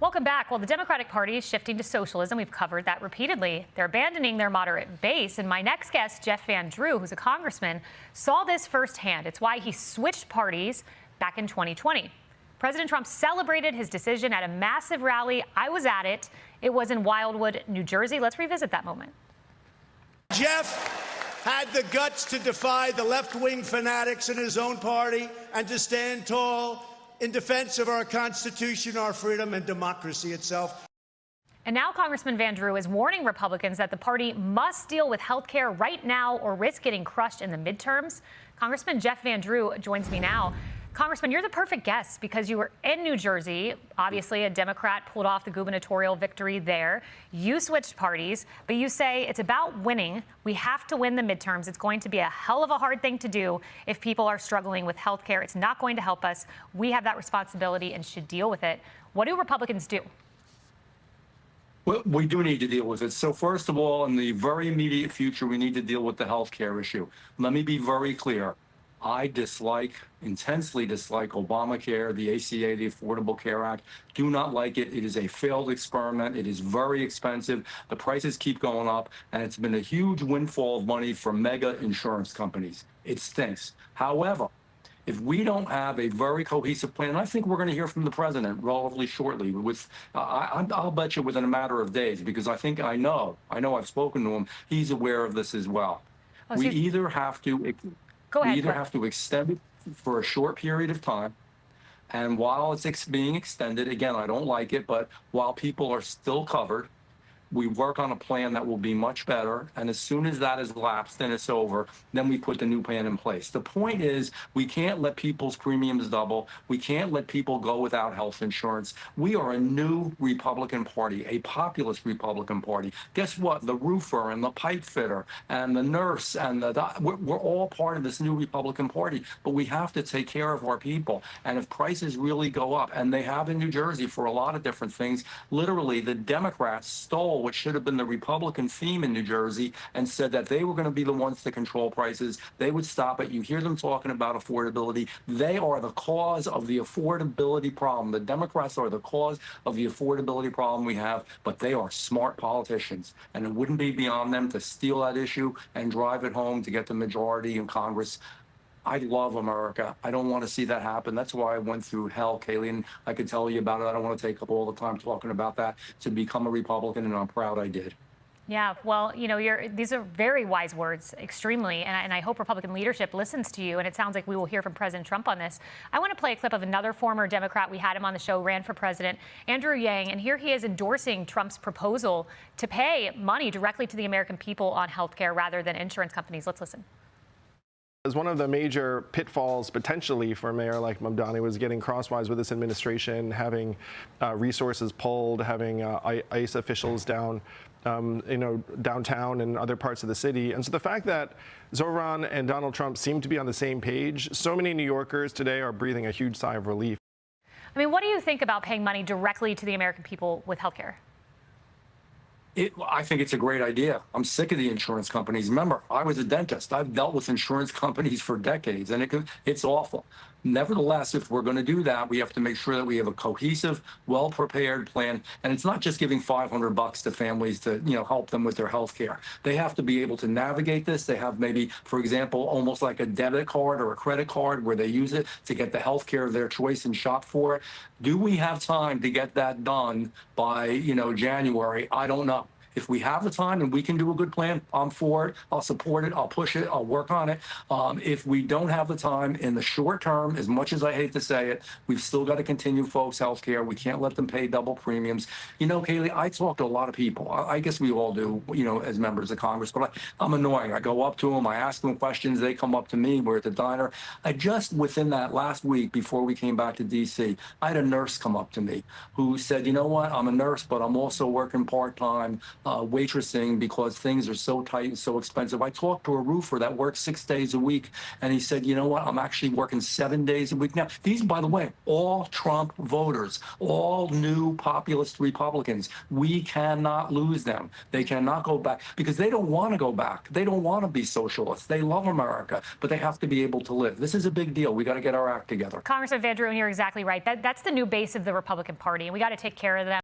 Welcome back. Well, the Democratic Party is shifting to socialism. We've covered that repeatedly. They're abandoning their moderate base. And my next guest, Jeff Van Drew, who's a congressman, saw this firsthand. It's why he switched parties back in 2020. President Trump celebrated his decision at a massive rally. I was at it. It was in Wildwood, New Jersey. Let's revisit that moment. Jeff had the guts to defy the left-wing fanatics in his own party and to stand tall in defense of our Constitution, our freedom, and democracy itself. And now Congressman Van Drew is warning Republicans that the party must deal with health care right now or risk getting crushed in the midterms. Congressman Jeff Van Drew joins me now. Congressman, you're the perfect guest because you were in New Jersey. Obviously, a Democrat pulled off the gubernatorial victory there. You switched parties, but you say it's about winning. We have to win the midterms. It's going to be a hell of a hard thing to do if people are struggling with health care. It's not going to help us. We have that responsibility and should deal with it. What do Republicans do? Well, we do need to deal with it. So first of all, in the very immediate future, we need to deal with the health care issue. Let me be very clear. I intensely dislike Obamacare, the ACA, the Affordable Care Act. Do not like it. It is a failed experiment. It is very expensive. The prices keep going up, and it's been a huge windfall of money for mega insurance companies. It stinks. However, if we don't have a very cohesive plan, and I think we're going to hear from the president relatively shortly, I'll bet you within a matter of days, because I know I've spoken to him. He's aware of this as well. We either have to extend it for a short period of time, and while it's being extended, again, I don't like it, but while people are still covered, we work on a plan that will be much better, and as soon as that is lapsed and it's over, then we put the new plan in place. The point is, we can't let people's premiums double. We can't let people go without health insurance. We are a new Republican Party, a populist Republican Party. Guess what? The roofer and the pipe fitter and the nurse and we're all part of this new Republican Party, but we have to take care of our people. And if prices really go up, and they have in New Jersey for a lot of different things, literally the Democrats stole what should have been the Republican theme in New Jersey and said that they were going to be the ones to control prices. They would stop it. You hear them talking about affordability. They are the cause of the affordability problem. The Democrats are the cause of the affordability problem we have, but they are smart politicians, and it wouldn't be beyond them to steal that issue and drive it home to get the majority in Congress. I love America. I don't want to see that happen. That's why I went through hell, Kaylee, and I could tell you about it. I don't want to take up all the time talking about that, to become a Republican, and I'm proud I did. Yeah, well, these are very wise words, extremely, and I hope Republican leadership listens to you, and it sounds like we will hear from President Trump on this. I want to play a clip of another former Democrat. We had him on the show, ran for president, Andrew Yang, and here he is endorsing Trump's proposal to pay money directly to the American people on health care rather than insurance companies. Let's listen. As one of the major pitfalls potentially for a mayor like Mamdani was getting crosswise with this administration, having resources pulled, having ICE officials down, downtown and other parts of the city. And so the fact that Zoran and Donald Trump seem to be on the same page, so many New Yorkers today are breathing a huge sigh of relief. I mean, what do you think about paying money directly to the American people with health care? I think it's a great idea. I'm sick of the insurance companies. Remember, I was a dentist. I've dealt with insurance companies for decades, and it's awful. Nevertheless, if we're going to do that, we have to make sure that we have a cohesive, well-prepared plan. And it's not just giving $500 to families to, help them with their health care. They have to be able to navigate this. They have maybe, for example, almost like a debit card or a credit card where they use it to get the health care of their choice and shop for it. Do we have time to get that done by, January? I don't know. If we have the time and we can do a good plan, I'm for it. I'll support it. I'll push it. I'll work on it. If we don't have the time in the short term, as much as I hate to say it, we've still got to continue folks' health care. We can't let them pay double premiums. Kaylee, I talk to a lot of people. I guess we all do, as members of Congress, but I'm annoying. I go up to them. I ask them questions. They come up to me. We're at the diner. Within that last week before we came back to D.C., I had a nurse come up to me who said, you know what, I'm a nurse, but I'm also working part-time. waitressing because things are so tight and so expensive. I talked to a roofer that works 6 days a week, and he said, you know what, I'm actually working 7 days a week now. These, by the way, all Trump voters, all new populist Republicans. We cannot lose them. They cannot go back because they don't want to go back. They don't want to be socialists. They love America, but they have to be able to live. This is a big deal. We got to get our act together. Congressman Van Drew, and you're exactly right. That's the new base of the Republican Party, and we got to take care of them.